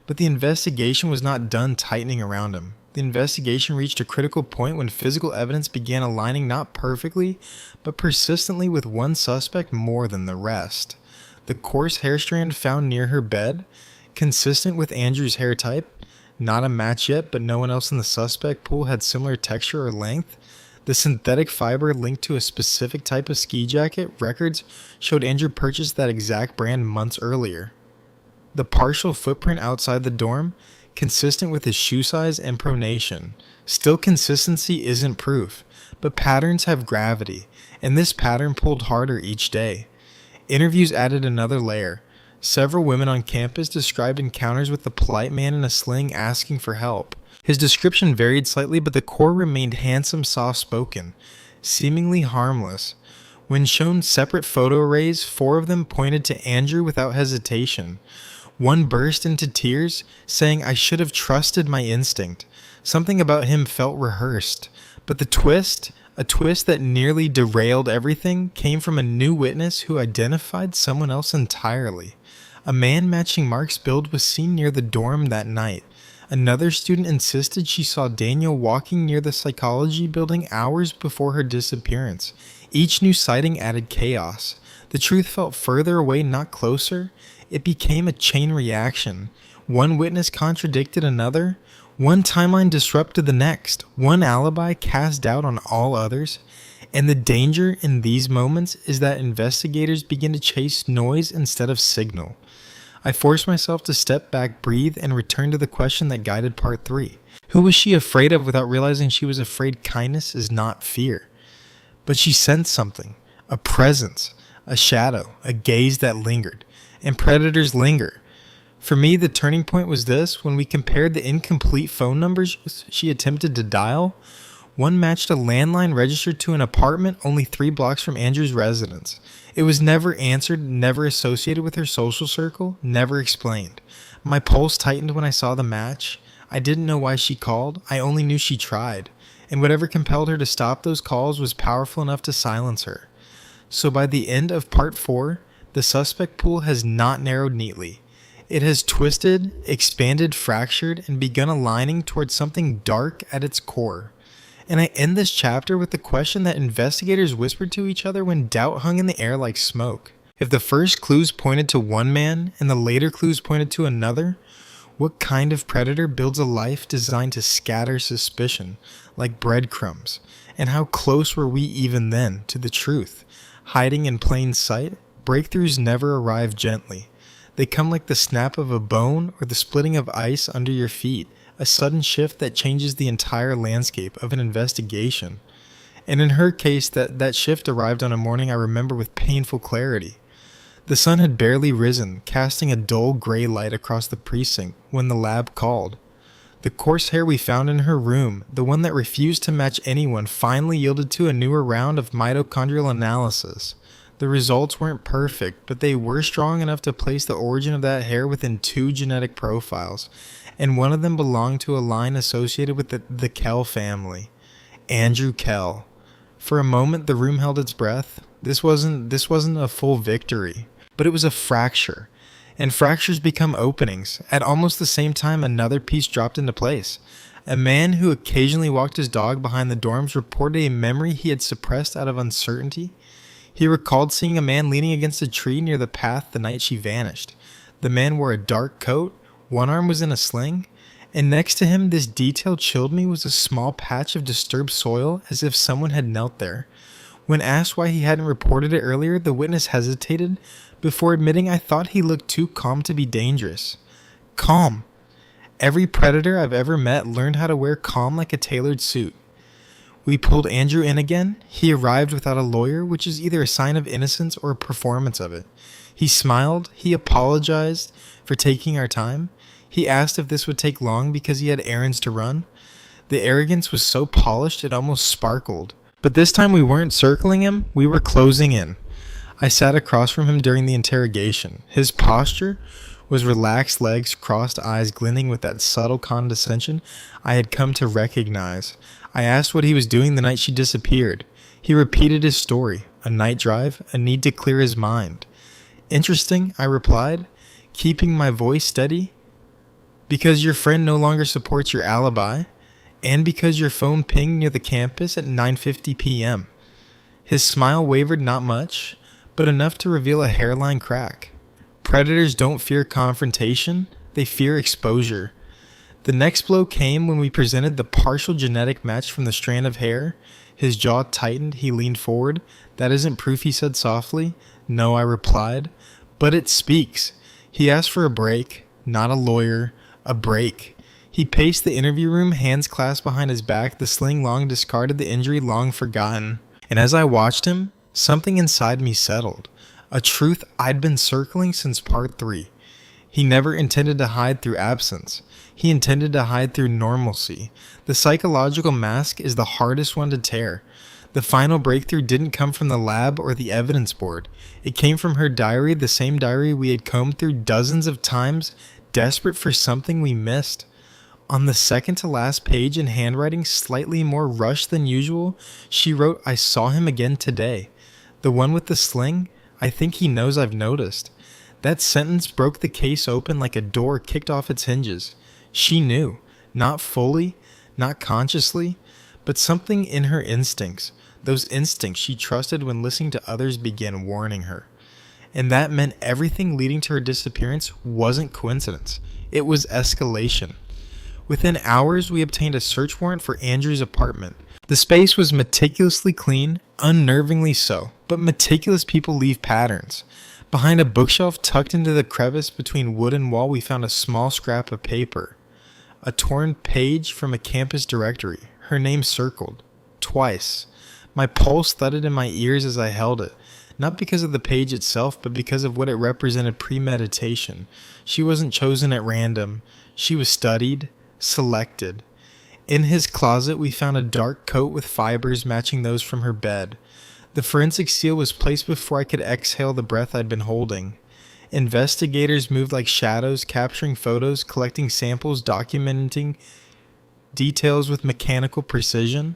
But the investigation was not done tightening around him. The investigation reached a critical point when physical evidence began aligning not perfectly, but persistently with one suspect more than the rest. The coarse hair strand found near her bed, consistent with Andrew's hair type, not a match yet, but no one else in the suspect pool had similar texture or length. The synthetic fiber linked to a specific type of ski jacket records showed Andrew purchased that exact brand months earlier. The partial footprint outside the dorm, consistent with his shoe size and pronation. Still, consistency isn't proof, but patterns have gravity, and this pattern pulled harder each day. Interviews added another layer. Several women on campus described encounters with the polite man in a sling asking for help. His description varied slightly, but the core remained handsome, soft-spoken, seemingly harmless. When shown separate photo arrays, 4 of them pointed to Andrew without hesitation. One burst into tears, saying, "I should have trusted my instinct." Something about him felt rehearsed. But the twist, a twist that nearly derailed everything, came from a new witness who identified someone else entirely. A man matching Mark's build was seen near the dorm that night. Another student insisted she saw Daniel walking near the psychology building hours before her disappearance. Each new sighting added chaos. The truth felt further away, not closer. It became a chain reaction. One witness contradicted another. One timeline disrupted the next. One alibi cast doubt on all others. And the danger in these moments is that investigators begin to chase noise instead of signal. I forced myself to step back, breathe, and return to the question that guided part 3. Who was she afraid of without realizing she was afraid? Kindness is not fear. But she sensed something. A presence. A shadow. A gaze that lingered. And predators linger. For me, the turning point was this: when we compared the incomplete phone numbers she attempted to dial, one matched a landline registered to an apartment only 3 blocks from Andrew's residence. It was never answered, never associated with her social circle, never explained. My pulse tightened when I saw the match. I didn't know why she called, I only knew she tried. And whatever compelled her to stop those calls was powerful enough to silence her. So by the end of part 4, the suspect pool has not narrowed neatly. It has twisted, expanded, fractured, and begun aligning towards something dark at its core. And I end this chapter with the question that investigators whispered to each other when doubt hung in the air like smoke. If the first clues pointed to one man and the later clues pointed to another, what kind of predator builds a life designed to scatter suspicion like breadcrumbs? And how close were we even then to the truth? Hiding in plain sight? Breakthroughs never arrive gently. They come like the snap of a bone or the splitting of ice under your feet, a sudden shift that changes the entire landscape of an investigation. And in her case, that shift arrived on a morning I remember with painful clarity. The sun had barely risen, casting a dull gray light across the precinct when the lab called. The coarse hair we found in her room, the one that refused to match anyone, finally yielded to a newer round of mitochondrial analysis. The results weren't perfect, but they were strong enough to place the origin of that hair within 2 genetic profiles, and one of them belonged to a line associated with the Kell family. Andrew Kell. For a moment, the room held its breath. This wasn't a full victory, but it was a fracture. And fractures become openings. At almost the same time, another piece dropped into place. A man who occasionally walked his dog behind the dorms reported a memory he had suppressed out of uncertainty. He recalled seeing a man leaning against a tree near the path the night she vanished. The man wore a dark coat, one arm was in a sling, and next to him, this detail chilled me, was a small patch of disturbed soil as if someone had knelt there. When asked why he hadn't reported it earlier, the witness hesitated before admitting, "I thought he looked too calm to be dangerous." Calm. Every predator I've ever met learned how to wear calm like a tailored suit. We pulled Andrew in again. He arrived without a lawyer, which is either a sign of innocence or a performance of it. He smiled. He apologized for taking our time. He asked if this would take long because he had errands to run. The arrogance was so polished it almost sparkled. But this time we weren't circling him, we were closing in. I sat across from him during the interrogation. His posture was relaxed legs, crossed eyes glinting with that subtle condescension I had come to recognize. I asked what he was doing the night she disappeared. He repeated his story, a night drive, a need to clear his mind. Interesting, I replied, keeping my voice steady. Because your friend no longer supports your alibi, and because your phone pinged near the campus at 9:50 p.m. His smile wavered not much, but enough to reveal a hairline crack. Predators don't fear confrontation, they fear exposure. The next blow came when we presented the partial genetic match from the strand of hair. His jaw tightened, he leaned forward. "That isn't proof," he said softly. "No," I replied. "But it speaks." He asked for a break, not a lawyer, a break. He paced the interview room, hands clasped behind his back, the sling long discarded, the injury long forgotten. And as I watched him, something inside me settled. A truth I'd been circling since part 3. He never intended to hide through absence. He intended to hide through normalcy. The psychological mask is the hardest one to tear. The final breakthrough didn't come from the lab or the evidence board. It came from her diary, the same diary we had combed through dozens of times, desperate for something we missed. On the second to last page, in handwriting slightly more rushed than usual, she wrote, "I saw him again today. The one with the sling? I think he knows I've noticed." That sentence broke the case open like a door kicked off its hinges. She knew, not fully, not consciously, but something in her instincts, those instincts she trusted when listening to others, began warning her. And that meant everything leading to her disappearance wasn't coincidence. It was escalation. Within hours, we obtained a search warrant for Andrew's apartment. The space was meticulously clean, unnervingly so, but meticulous people leave patterns. Behind a bookshelf tucked into the crevice between wood and wall, we found a small scrap of paper. A torn page from a campus directory, her name circled. Twice. My pulse thudded in my ears as I held it, not because of the page itself, but because of what it represented: premeditation. She wasn't chosen at random. She was studied, selected. In his closet, we found a dark coat with fibers matching those from her bed. The forensic seal was placed before I could exhale the breath I'd been holding. Investigators moved like shadows, capturing photos, collecting samples, documenting details with mechanical precision.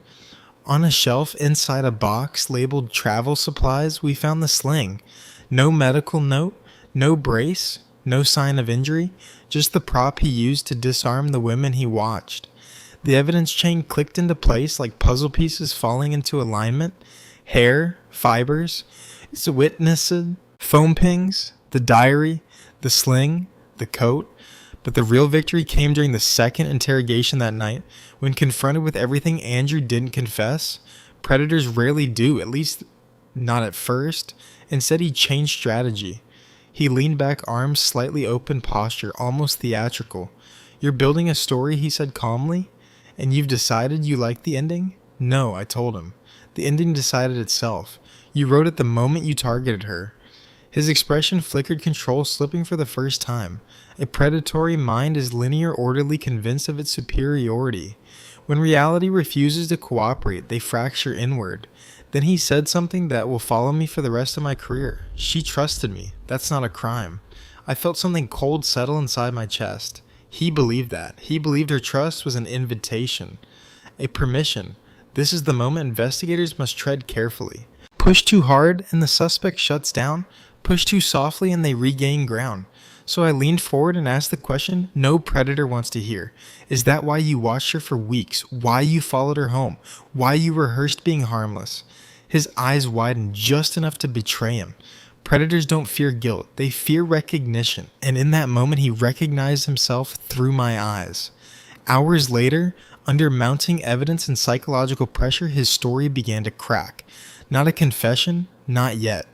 On a shelf inside a box labeled travel supplies, we found the sling. No medical note, no brace, no sign of injury, just the prop he used to disarm the women he watched. The evidence chain clicked into place like puzzle pieces falling into alignment. Hair, fibers, witnesses, foam pings, the diary, the sling, the coat. But the real victory came during the second interrogation that night. When confronted with everything, Andrew didn't confess. Predators rarely do, at least not at first. Instead, he changed strategy. He leaned back, arms slightly open, posture almost theatrical. "You're building a story," he said calmly, "and you've decided you like the ending?" "No," I told him. "The ending decided itself. You wrote it the moment you targeted her." His expression flickered, control slipping for the first time. A predatory mind is linear, orderly, convinced of its superiority. When reality refuses to cooperate, they fracture inward. Then he said something that will follow me for the rest of my career. "She trusted me. That's not a crime." I felt something cold settle inside my chest. He believed that. He believed her trust was an invitation, a permission. This is the moment investigators must tread carefully. Push too hard and the suspect shuts down. Push too softly and they regain ground. So I leaned forward and asked the question no predator wants to hear. Is that why you watched her for weeks? Why you followed her home? Why you rehearsed being harmless? His eyes widened just enough to betray him. Predators don't fear guilt. They fear recognition. And in that moment, he recognized himself through my eyes. Hours later, under mounting evidence and psychological pressure, his story began to crack. Not a confession, not yet,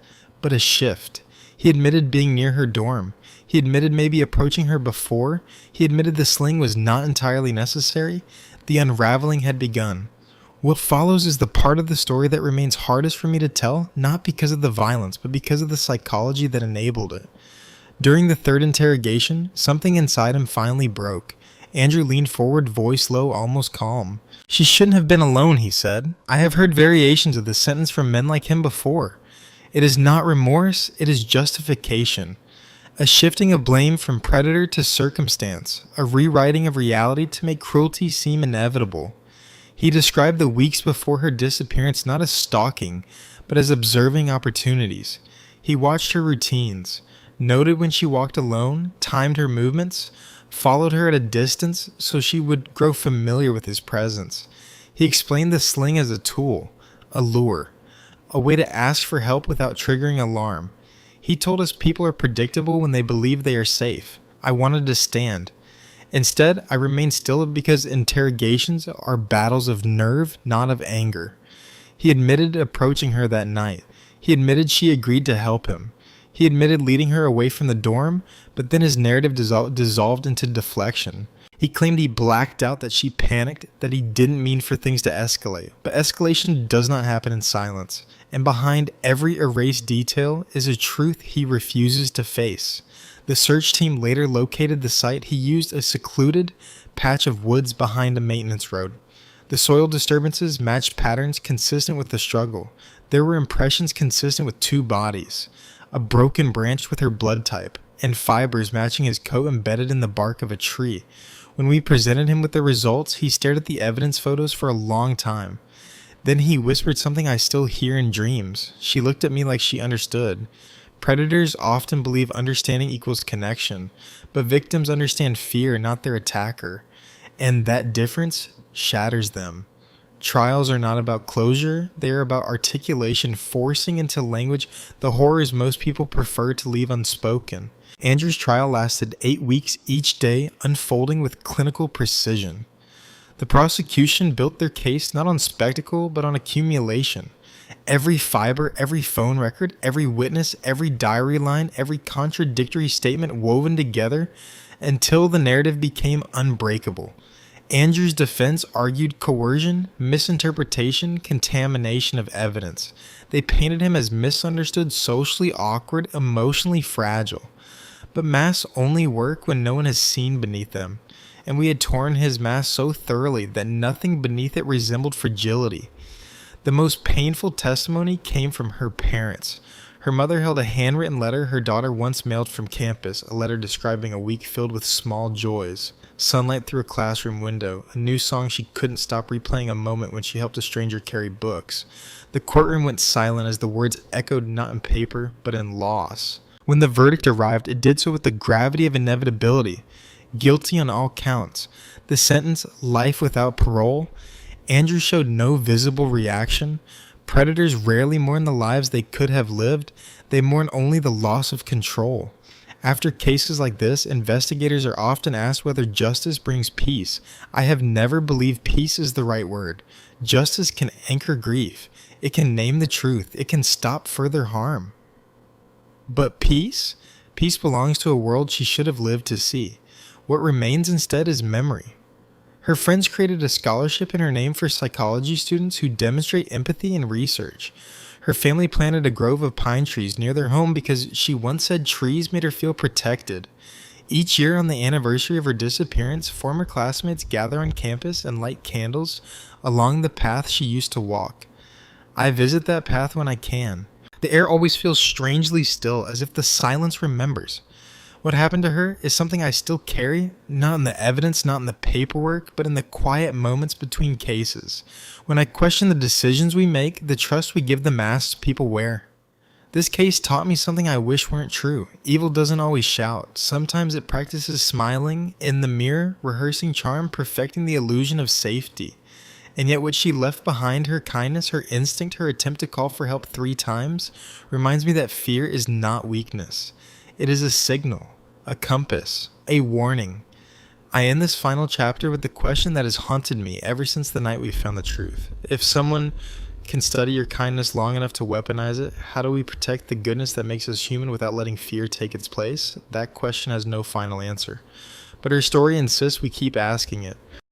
but a shift. He admitted being near her dorm. He admitted maybe approaching her before. He admitted the sling was not entirely necessary. The unraveling had begun. What follows is the part of the story that remains hardest for me to tell, not because of the violence, but because of the psychology that enabled it. During the third interrogation, something inside him finally broke. Andrew leaned forward, voice low, almost calm. "She shouldn't have been alone," he said. "I have heard variations of this sentence from men like him before. It is not remorse, it is justification. A shifting of blame from predator to circumstance, a rewriting of reality to make cruelty seem inevitable." He described the weeks before her disappearance not as stalking, but as observing opportunities. He watched her routines, noted when she walked alone, timed her movements, followed her at a distance so she would grow familiar with his presence. He explained the sling as a tool, a lure, a way to ask for help without triggering alarm. He told us people are predictable when they believe they are safe. I wanted to stand. Instead, I remained still because interrogations are battles of nerve, not of anger. He admitted approaching her that night. He admitted she agreed to help him. He admitted leading her away from the dorm, but then his narrative dissolved into deflection. He claimed he blacked out, that she panicked, that he didn't mean for things to escalate. But escalation does not happen in silence, and behind every erased detail is a truth he refuses to face. The search team later located the site. He used a secluded patch of woods behind a maintenance road. The soil disturbances matched patterns consistent with the struggle. There were impressions consistent with two bodies, a broken branch with her blood type, and fibers matching his coat embedded in the bark of a tree. When we presented him with the results, he stared at the evidence photos for a long time. Then he whispered something I still hear in dreams. She looked at me like she understood. Predators often believe understanding equals connection, but victims understand fear, not their attacker. And that difference shatters them. Trials are not about closure, they are about articulation, forcing into language the horrors most people prefer to leave unspoken. Andrew's trial lasted 8 weeks each day, unfolding with clinical precision. The prosecution built their case not on spectacle, but on accumulation. Every fiber, every phone record, every witness, every diary line, every contradictory statement woven together until the narrative became unbreakable. Andrew's defense argued coercion, misinterpretation, contamination of evidence. They painted him as misunderstood, socially awkward, emotionally fragile. But masks only work when no one has seen beneath them, and we had torn his mask so thoroughly that nothing beneath it resembled fragility. The most painful testimony came from her parents. Her mother held a handwritten letter her daughter once mailed from campus, a letter describing a week filled with small joys. Sunlight through a classroom window, a new song she couldn't stop replaying, a moment when she helped a stranger carry books. The courtroom went silent as the words echoed not in paper, but in loss. When the verdict arrived, it did so with the gravity of inevitability. Guilty on all counts. The sentence, life without parole. Andrew showed no visible reaction. Predators rarely mourn the lives they could have lived. They mourn only the loss of control. After cases like this, investigators are often asked whether justice brings peace. I have never believed peace is the right word. Justice can anchor grief. It can name the truth. It can stop further harm. But peace? Peace belongs to a world she should have lived to see. What remains instead is memory. Her friends created a scholarship in her name for psychology students who demonstrate empathy and research. Her family planted a grove of pine trees near their home because she once said trees made her feel protected. Each year on the anniversary of her disappearance, former classmates gather on campus and light candles along the path she used to walk. I visit that path when I can. The air always feels strangely still, as if the silence remembers. What happened to her is something I still carry, not in the evidence, not in the paperwork, but in the quiet moments between cases. When I question the decisions we make, the trust we give the masks people wear. This case taught me something I wish weren't true. Evil doesn't always shout. Sometimes it practices smiling in the mirror, rehearsing charm, perfecting the illusion of safety. And yet what she left behind, her kindness, her instinct, her attempt to call for help 3 times, reminds me that fear is not weakness. It is a signal, a compass, a warning. I end this final chapter with the question that has haunted me ever since the night we found the truth. If someone can study your kindness long enough to weaponize it, how do we protect the goodness that makes us human without letting fear take its place? That question has no final answer. But her story insists we keep asking it.